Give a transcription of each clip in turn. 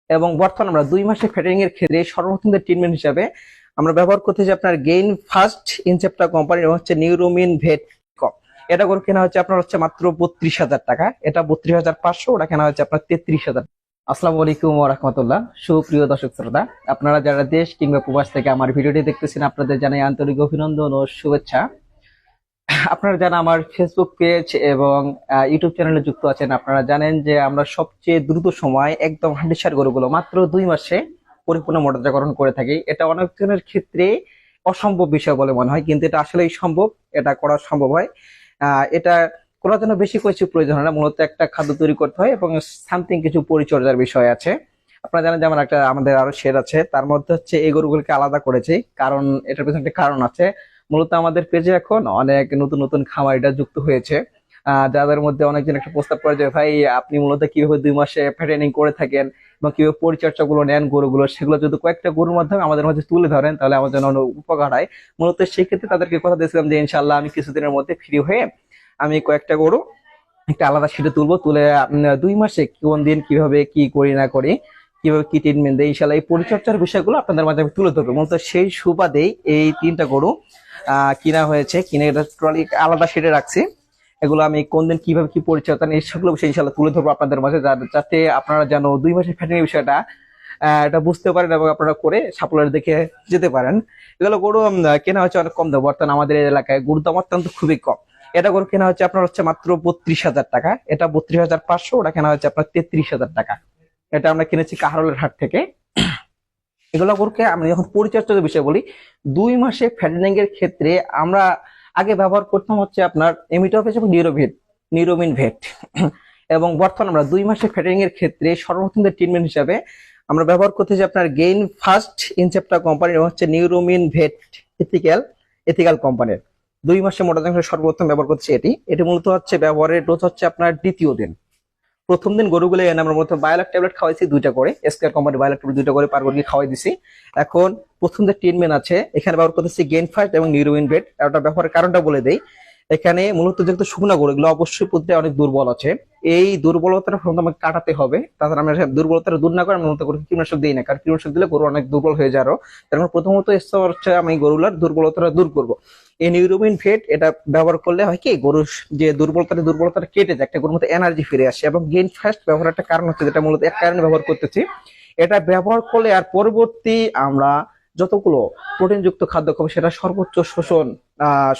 এবং বর্তমানে আমরা 2 মাসে ফ্যাটেনিং এর ক্ষেত্রে সর্বপ্রথম ট্রিটমেন্ট হিসাবে আমরা ব্যবহার করতেছি আপনার গেইন ফার্স্ট ইনসেপ্টা কোম্পানির হচ্ছে নিউরোমিন ভেট কম। এটা করে কেনা হচ্ছে আপনার হচ্ছে মাত্র 32,000 টাকা। এটা 32,500, ওটা কেনা হচ্ছে আপনার 33,000। আসসালামু আলাইকুম ওয়া রাহমাতুল্লাহ। সুপ্রিয় দর্শক শ্রোতা, আপনারা যারা দেশ কিংবা প্রবাস থেকে আমার ভিডিওটি দেখতেছেন, আপনাদের জানাই আন্তরিক অভিনন্দন ও শুভেচ্ছা। আপনারা যারা আমার ফেসবুক পেজ এবং ইউটিউব চ্যানেলে যুক্ত আছেন, আপনারা জানেন যে আমরা সবচেয়ে দ্রুত সময় একদম হান্ডিসার গরুগুলো মাত্র 2 মাসে পরিপূর্ণ মোটাতাজাকরণ করে থাকি। এটা অনেকজনের ক্ষেত্রে অসম্ভব বিষয় বলে মনে হয়, কিন্তু এটা আসলেই সম্ভব, এটা করা সম্ভব হয়। এটা করার জন্য বেশি কিছু প্রয়োজন হয় না, মূলত একটা খাদ্য তৈরি করতে হয় এবং সামথিং কিছু পরিচর্যার বিষয় আছে। আপনারা জানেন যে আমাদের আরো শেড আছে, তার মধ্যে হচ্ছে এই গরুগুলোকে আলাদা করেছি, কারণ এটার পেছনে একটা কারণ আছে। মূলত আমাদের পেজে এখন অনেক নতুন নতুন খামারিরা যুক্ত হয়েছে, যাদের মধ্যে অনেকজন একটা প্রস্তাব করে যে ভাই আপনি মূলত কিভাবে 2 মাসে ফ্যাটেনিং করে থাকেন এবং কিভাবে পরিচর্যা গুলো নেন গরুগুলো, সেগুলো যদি কয়েকটা গরুর মাধ্যমে আমাদের মধ্যে তুলে ধরেন তাহলে আমাদের জন্য অনেক উপকার হয়। মূলত সেই ক্ষেত্রে তাদেরকে কথা দিয়েছিলাম যে ইনশাল্লাহ আমি কিছুদিনের মধ্যে ফ্রি হয়ে আমি কয়েকটা গরু একটা আলাদা সিটে তুলবো, তুলে 2 মাসে কোন দিন কিভাবে কি করি না করি, কিভাবে কি ট্রিটমেন্ট দেয়, ইনশাল্লাহ এই পরিচর্যার বিষয়গুলো আপনাদের মাঝে আমি তুলে ধরবো। মূলত সেই সুবাদেই এই 3টা গরু কিনা হয়েছে, কিনে এটা ট্রলি আলাদা সিটে রাখছি। এগুলো আমি কোন দিন কিভাবে কি পরিচর্যা নেই সেগুলো বিষয় ইনশাল্লাহ তুলে ধরবো আপনাদের মাঝে, যাতে আপনারা যেন 2 মাসে ফ্যাটেনিং বিষয়টা এটা বুঝতে পারেন এবং আপনারা করে সাফল্য দেখে যেতে পারেন। এগুলো গরু কেনা হচ্ছে অনেক কম দাম। বর্তমানে আমাদের এই এলাকায় গরুর দাম অত্যন্ত খুবই কম। এটা গরু কেনা হচ্ছে আপনার হচ্ছে মাত্র 32,000 টাকা। এটা 32,500, ওটা কেনা হচ্ছে আপনার 33,000 টাকা। এটা আমরা কিনেছি কাহারোলের হাট থেকে। এগুলো গরুকে আমরা যখন পরিচর্যার বিষয় বলি, 2 মাসে ফ্যাটেনিং এর ক্ষেত্রে আমরা আগে ব্যবহার করতাম হচ্ছে আপনার এমিটফেস এবং নিউরোমিন ভেট এবং বর্তমানে আমরা 2 মাসে ফ্যাটেনিং এর ক্ষেত্রে সর্বপ্রথম ট্রিটমেন্ট হিসাবে আমরা ব্যবহার করতেছি আপনার গেইন ফার্স্ট ইনসেপ্টা কোম্পানির হচ্ছে নিউরোমিন ভেট এথিক্যাল কোম্পানির। 2 মাসে মোটাতাজাকরণ সর্বপ্রথম ব্যবহার করছি এটি মূলত হচ্ছে ব্যবহারের ডোজ হচ্ছে আপনার দ্বিতীয় দিন। প্রথম দিন গরুগুলো এনে আমরা মতো বায়োলাক ট্যাবলেট খাওয়াইছি 2টা করে, স্কয়ার কোম্পানি বায়োলাক ট্যাবলেট 2টা করে পার গরুকে খাওয়াই দিছি। এখন প্রথম যে ট্রিটমেন্ট আছে এখানে ব্যবহার করতেছি গেইন ফার্স্ট এবং নিউরোমিন ভেট। এটা ব্যবহারের কারণটা বলে দেই। এখানে মূলত যেহেতু শুকনা গরু, এগুলো অবশ্যই প্রতিটা অনেক দুর্বল আছে। এই দুর্বলতাটা প্রথমত আমাকে কাটাতে হবে, তাছাড়া আমরা দুর্বলতাটা দূর না করে আমরা মূলত গরুকে কীটনাশক দিই না, কারণ কীটনাশক দিলে গরু অনেক দুর্বল হয়ে যায়। আরো তার কারণ প্রথমত হচ্ছে আমি গরুলার দুর্বলতাটা দূর করব। এই নিউরোমিন ভেট এটা ব্যবহার করলে হয় কি, গরুর যে দুর্বলতাটা কেটে যায়, একটা গরুর মধ্যে এনার্জি ফিরে আসে। এবং গেইন ফার্স্ট ব্যবহার একটা কারণ হচ্ছে, যেটা মূলত এক কারণে ব্যবহার করতেছি। এটা ব্যবহার করলে আর পরবর্তী আমরা যতগুলো প্রোটিনযুক্ত খাদ্য খাবো সেটা সর্বোচ্চ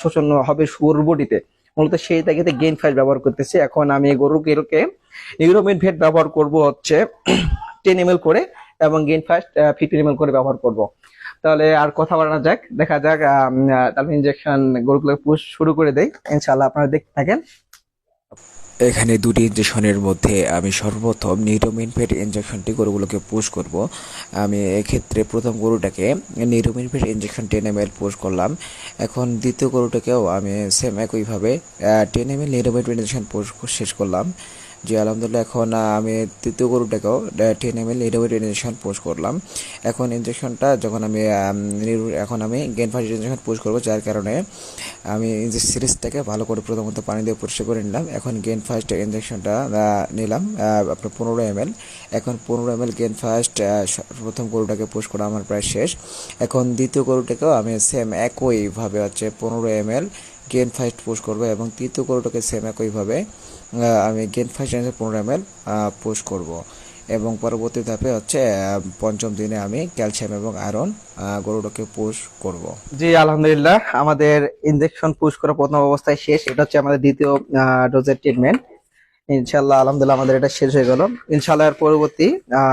শোষণ হবে গরুর বডিতে। মূলত সেই তাগিদে গেইন ফার্স্ট ব্যবহার করতেছি। এখন আমি গরুকে নিউরোমিন ভেট ব্যবহার করব হচ্ছে 10 ml করে, এবং গেইন ফার্স্ট 15 ml করে ব্যবহার করব। তাহলে আর কথা বাড়ানো যাক, দেখা যাক। তাহলে ইনজেকশন গরুগুলো পুশ শুরু করে দেই, ইনশাআল্লাহ আপনারা দেখতে থাকেন। এখানে দুটি ইঞ্জেকশনের মধ্যে আমি সর্বপ্রথম নিউরোমিন ভেট ইঞ্জেকশনটি গরুগুলোকে পুশ করব। আমি এক্ষেত্রে প্রথম গরুটাকে নিউরোমিন ভেট ইঞ্জেকশন 10 ml পুশ করলাম। এখন দ্বিতীয় গরুটাকেও আমি সেম একইভাবে 10 ml নিউরোমিন ভেট ইঞ্জেকশন পুশ শেষ করলাম। জি আলহামদুলিল্লাহ, এখন আমি তৃতীয় গরুটাকেও 10 ml নিউরোমিন ইঞ্জেকশন পুশ করলাম। এখন ইঞ্জেকশনটা যখন আমি গেইন ফার্স্ট ইঞ্জেকশন পুশ করবো, যার কারণে আমি সিরিজটাকে ভালো করে প্রথমত পানি দিয়ে পরিষ্কার করে নিলাম। এখন গেইন ফার্স্ট ইঞ্জেকশনটা নিলাম আপনার 15 ml। এখন 15 ml গেইন ফার্স্ট প্রথম গরুটাকে পুশ করা আমার প্রায় শেষ। এখন দ্বিতীয় গরুটাকেও আমি সেম একইভাবে হচ্ছে 15 ml গেইন ফার্স্ট পুশ করবো, এবং তৃতীয় গরুটাকে সেম একইভাবে আমি গেইন ফার্স্ট 15 ml পুশ করব। এবং পরবর্তী ধাপে হচ্ছে পঞ্চম দিনে আমি ক্যালসিয়াম এবং আয়রন গরুটাকে পুশ করব। জি আলহামদুলিল্লাহ, আমাদের ইনজেকশন পুশ করা প্রথম অবস্থায় শেষ। এটা হচ্ছে আমাদের দ্বিতীয় ডোজের ট্রিটমেন্ট। ইনশাল্লাহ আলহামদুলিল্লাহ আমাদের এটা শেষ হয়ে গেল। ইনশাল্লাহ এর পরবর্তী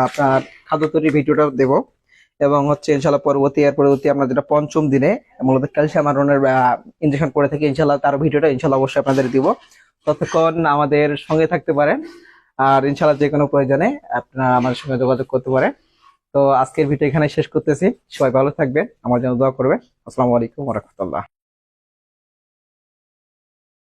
আপনার খাদ্য তৈরির ভিডিওটা দেবো, এবং হচ্ছে ইনশাল্লাহ এর পরবর্তী আমরা যেটা পঞ্চম দিনে মূলত ক্যালসিয়াম আয়রনের ইনজেকশন করে থাকি, ইনশাল্লাহ তার ভিডিওটা ইনশাল্লাহ অবশ্যই আপনাদের দিব। ততক্ষণ আমাদের সঙ্গে থাকতে পারেন, আর ইনশাল্লাহ যে কোনো প্রয়োজনে আপনারা আমাদের সঙ্গে যোগাযোগ করতে পারেন। তো আজকের ভিডিও এখানে শেষ করতেছি। সবাই ভালো থাকবেন, আমার জন্য দোয়া করবেন। আসসালামু আলাইকুম ওয়া রাহমাতুল্লাহ।